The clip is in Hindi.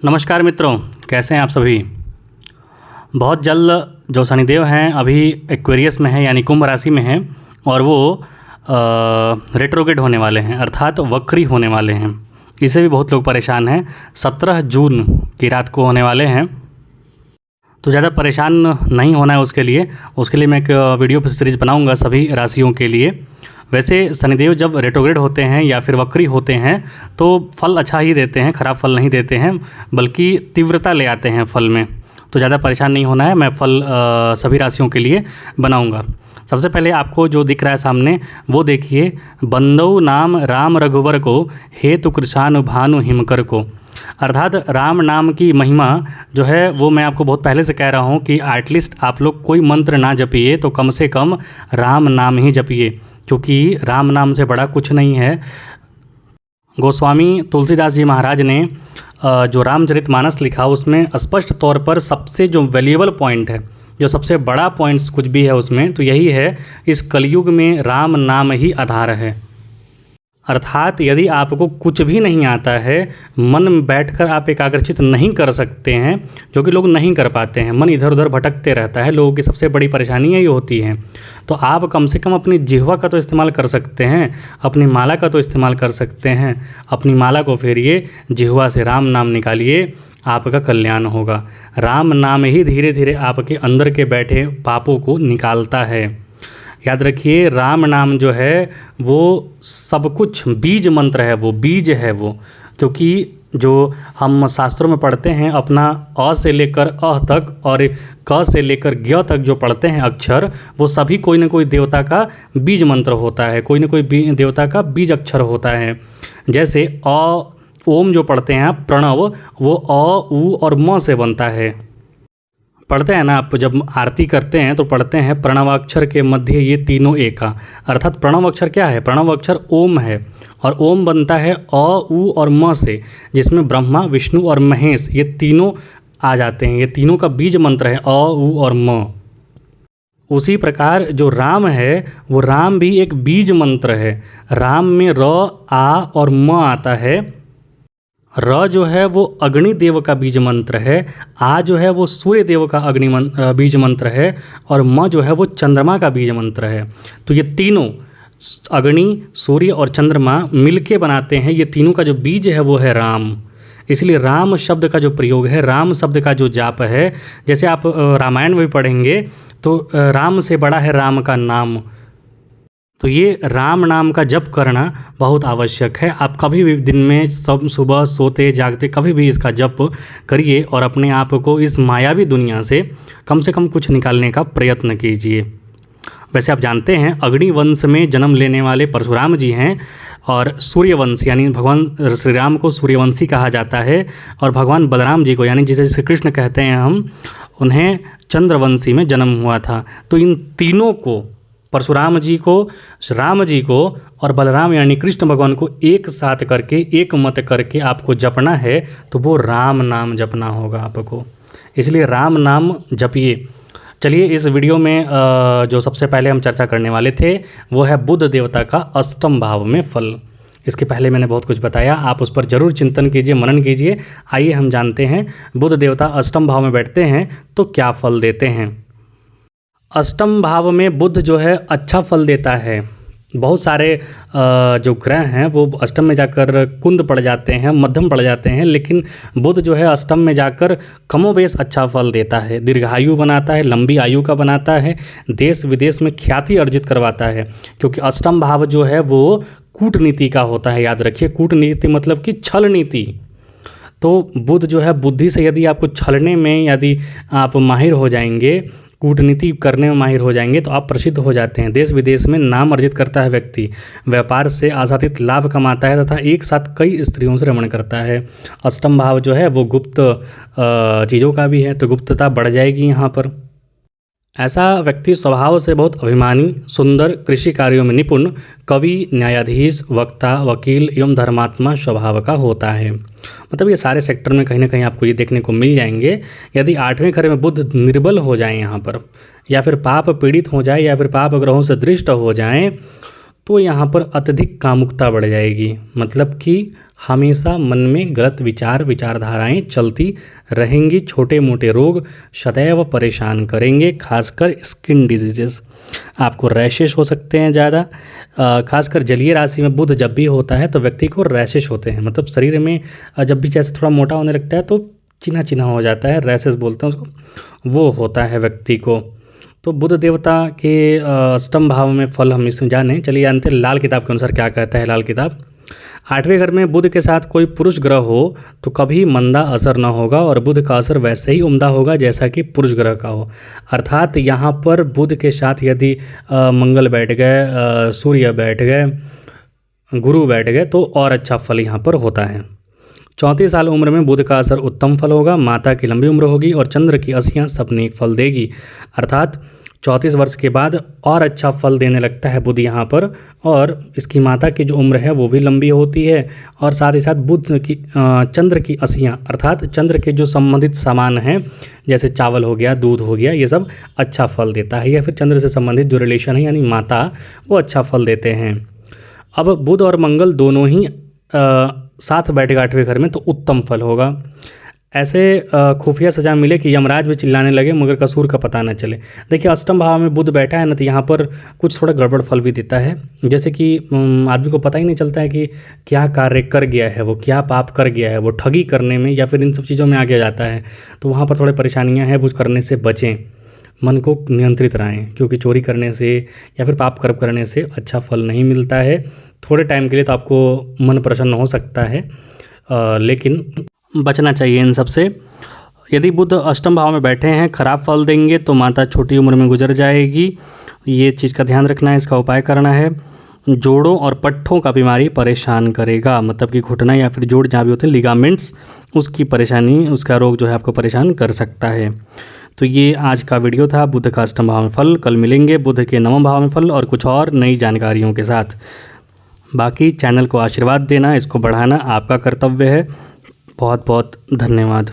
नमस्कार मित्रों, कैसे हैं आप सभी। बहुत जल्द जो शनिदेव हैं अभी एक्वेरियस में हैं यानी कुंभ राशि में हैं और वो रेट्रोग्रेड होने वाले हैं अर्थात वक्री होने वाले हैं। इससे भी बहुत लोग परेशान हैं। 17 जून की रात को होने वाले हैं, तो ज़्यादा परेशान नहीं होना है। उसके लिए मैं एक वीडियो सीरीज़ बनाऊंगा सभी राशियों के लिए। वैसे शनिदेव जब रेट्रोग्रेड होते हैं या फिर वक्री होते हैं तो फल अच्छा ही देते हैं, ख़राब फल नहीं देते हैं, बल्कि तीव्रता ले आते हैं फल में। तो ज़्यादा परेशान नहीं होना है। मैं फल सभी राशियों के लिए बनाऊंगा। सबसे पहले आपको जो दिख रहा है सामने वो देखिए, बंदौ नाम राम रघुवर को, हेतु कृशानु भानु हिमकर को। अर्थात राम नाम की महिमा जो है वो मैं आपको बहुत पहले से कह रहा हूँ कि एटलीस्ट आप लोग कोई मंत्र ना जपिए तो कम से कम राम नाम ही जपिए, क्योंकि राम नाम से बड़ा कुछ नहीं है। गोस्वामी तुलसीदास जी महाराज ने जो रामचरितमानस लिखा उसमें स्पष्ट तौर पर सबसे जो वैल्यूएबल पॉइंट है, जो सबसे बड़ा पॉइंट्स कुछ भी है उसमें, तो यही है इस कलयुग में राम नाम ही आधार है। अर्थात यदि आपको कुछ भी नहीं आता है, मन में बैठकर आप एकाग्रचित नहीं कर सकते हैं, जो कि लोग नहीं कर पाते हैं, मन इधर उधर भटकते रहता है, लोगों की सबसे बड़ी परेशानी यही होती है। तो आप कम से कम अपनी जिह्वा का तो इस्तेमाल कर सकते हैं, अपनी माला का तो इस्तेमाल कर सकते हैं। अपनी माला को फेरिए, जिह्वा से राम नाम निकालिए, आपका कल्याण होगा। राम नाम ही धीरे धीरे आपके अंदर के बैठे पापों को निकालता है। याद रखिए, राम नाम जो है वो सब कुछ बीज मंत्र है, वो बीज है वो। क्योंकि जो हम शास्त्रों में पढ़ते हैं अपना अ से लेकर अ तक और क से लेकर ज्ञ तक जो पढ़ते हैं अक्षर, वो सभी कोई न कोई देवता का बीज मंत्र होता है, कोई न कोई देवता का बीज अक्षर होता है। जैसे अ ओम जो पढ़ते हैं आप प्रणव, वो अ उ और म से बनता है। पढ़ते हैं ना आप, जब आरती करते हैं तो पढ़ते हैं प्रणवाक्षर के मध्य ये तीनों एका। अर्थात प्रणव अक्षर क्या है? प्रणव अक्षर ओम है, और ओम बनता है अ उ और म से, जिसमें ब्रह्मा विष्णु और महेश ये तीनों आ जाते हैं। ये तीनों का बीज मंत्र है अ उ और म। उसी प्रकार जो राम है वो राम भी एक बीज मंत्र है। राम में र आ और म आता है। र जो है वो अग्नि देव का बीज मंत्र है, आ जो है वो सूर्य देव का बीज मंत्र है, और म जो है वो चंद्रमा का बीज मंत्र है। तो ये तीनों अग्नि, सूर्य और चंद्रमा मिलके बनाते हैं, ये तीनों का जो बीज है वो है राम। इसलिए राम शब्द का जो प्रयोग है, राम शब्द का जो जाप है, जैसे आप रामायण में भी पढ़ेंगे तो राम से बड़ा है राम का नाम। तो ये राम नाम का जप करना बहुत आवश्यक है। आप कभी भी दिन में सब सुबह सोते जागते कभी भी इसका जप करिए और अपने आप को इस मायावी दुनिया से कम कुछ निकालने का प्रयत्न कीजिए। वैसे आप जानते हैं अग्नि वंश में जन्म लेने वाले परशुराम जी हैं, और सूर्यवंश यानी भगवान श्री राम को सूर्यवंशी कहा जाता है, और भगवान बलराम जी को यानी जिसे श्री कृष्ण कहते हैं हम, उन्हें चंद्रवंशी में जन्म हुआ था। तो इन तीनों को, परशुराम जी को, राम जी को और बलराम यानी कृष्ण भगवान को एक साथ करके, एक मत करके आपको जपना है, तो वो राम नाम जपना होगा आपको। इसलिए राम नाम जपिए। चलिए, इस वीडियो में जो सबसे पहले हम चर्चा करने वाले थे वो है बुध देवता का अष्टम भाव में फल। इसके पहले मैंने बहुत कुछ बताया, आप उस पर ज़रूर चिंतन कीजिए, मनन कीजिए। आइए हम जानते हैं बुध देवता अष्टम भाव में बैठते हैं तो क्या फल देते हैं। अष्टम भाव में बुध जो है अच्छा फल देता है। बहुत सारे जो ग्रह हैं वो अष्टम में जाकर कुंद पड़ जाते हैं, मध्यम पड़ जाते हैं, लेकिन बुध जो है अष्टम में जाकर कमोबेश अच्छा फल देता है। दीर्घायु बनाता है, लंबी आयु का बनाता है, देश विदेश में ख्याति अर्जित करवाता है। क्योंकि अष्टम भाव जो है वो कूटनीति का होता है। याद रखिए, कूटनीति मतलब कि छल नीति। तो बुध जो है बुद्धि से यदि आपको छलने में यदि आप माहिर हो जाएंगे, कूटनीति करने में माहिर हो जाएंगे, तो आप प्रसिद्ध हो जाते हैं। देश विदेश में नाम अर्जित करता है व्यक्ति, व्यापार से आसातित लाभ कमाता है तथा एक साथ कई स्त्रियों से रमण करता है। अष्टम भाव जो है वो गुप्त चीज़ों का भी है, तो गुप्तता बढ़ जाएगी यहाँ पर। ऐसा व्यक्ति स्वभाव से बहुत अभिमानी, सुंदर, कृषि कार्यों में निपुण, कवि, न्यायाधीश, वक्ता, वकील एवं धर्मात्मा स्वभाव का होता है। मतलब ये सारे सेक्टर में कहीं ना कहीं आपको ये देखने को मिल जाएंगे। यदि 8वें घर में बुध निर्बल हो जाए यहाँ पर, या फिर पाप पीड़ित हो जाए, या फिर पाप ग्रहों से दृष्ट हो जाएं, तो यहाँ पर अत्यधिक कामुकता बढ़ जाएगी। मतलब कि हमेशा मन में गलत विचारधाराएं चलती रहेंगी। छोटे मोटे रोग सदैव परेशान करेंगे, खासकर स्किन डिजीजेस। आपको रैशेस हो सकते हैं ज़्यादा, खासकर जलीय राशि में बुध जब भी होता है तो व्यक्ति को रैशेस होते हैं। मतलब शरीर में जब भी जैसे थोड़ा मोटा होने लगता है तो चिन्हा चिन्हा हो जाता है, रैशेस बोलते हैं उसको, वो होता है व्यक्ति को। तो बुध देवता के अष्टम भाव में फल हम इसमें जाने चलिए जानते हैं लाल किताब के अनुसार क्या कहता है। लाल किताब, 8वें घर में बुध के साथ कोई पुरुष ग्रह हो तो कभी मंदा असर न होगा और बुध का असर वैसे ही उम्दा होगा जैसा कि पुरुष ग्रह का हो। अर्थात यहाँ पर बुध के साथ यदि मंगल बैठ गए, सूर्य बैठ गए, गुरु बैठ गए तो और अच्छा फल यहाँ पर होता है। 34 साल उम्र में बुध का असर उत्तम फल होगा, माता की लंबी उम्र होगी और चंद्र की असियाँ सपनेक फल देगी। अर्थात 34 वर्ष के बाद और अच्छा फल देने लगता है बुध यहाँ पर, और इसकी माता की जो उम्र है वो भी लंबी होती है। और साथ ही साथ बुध की चंद्र की असियाँ अर्थात चंद्र के जो संबंधित सामान हैं जैसे चावल हो गया, दूध हो गया, ये सब अच्छा फल देता है। या फिर चंद्र से संबंधित जो रिलेशन है यानी माता, वो अच्छा फल देते हैं। अब बुध और मंगल दोनों ही साथ बैठेगा 8वें घर में तो उत्तम फल होगा। ऐसे खुफिया सजा मिले कि यमराज भी चिल्लाने लगे मगर कसूर का पता न चले। देखिए अष्टम भाव में बुध बैठा है ना, तो यहाँ पर कुछ थोड़ा गड़बड़ फल भी देता है। जैसे कि आदमी को पता ही नहीं चलता है कि क्या कार्य कर गया है, वो क्या पाप कर गया है, वो ठगी करने में या फिर इन सब चीज़ों में आगे जाता है। तो वहाँ पर थोड़े परेशानियाँ हैं, वो करने से बचें, मन को नियंत्रित रहें, क्योंकि चोरी करने से या फिर पाप कर्म करने से अच्छा फल नहीं मिलता है। थोड़े टाइम के लिए तो आपको मन प्रसन्न हो सकता है, लेकिन बचना चाहिए इन सब से। यदि बुध अष्टम भाव में बैठे हैं, खराब फल देंगे तो माता छोटी उम्र में गुजर जाएगी। ये चीज़ का ध्यान रखना है, इसका उपाय करना है। जोड़ों और पट्ठों का बीमारी परेशान करेगा, मतलब कि घुटना या फिर जोड़ जहाँ भी होते हैं लिगामेंट्स, उसकी परेशानी, उसका रोग जो है आपको परेशान कर सकता है। तो ये आज का वीडियो था बुध का अष्टम भाव में फल। कल मिलेंगे बुध के नवम भाव में फल और कुछ और नई जानकारियों के साथ। बाकी चैनल को आशीर्वाद देना, इसको बढ़ाना आपका कर्तव्य है। बहुत बहुत धन्यवाद।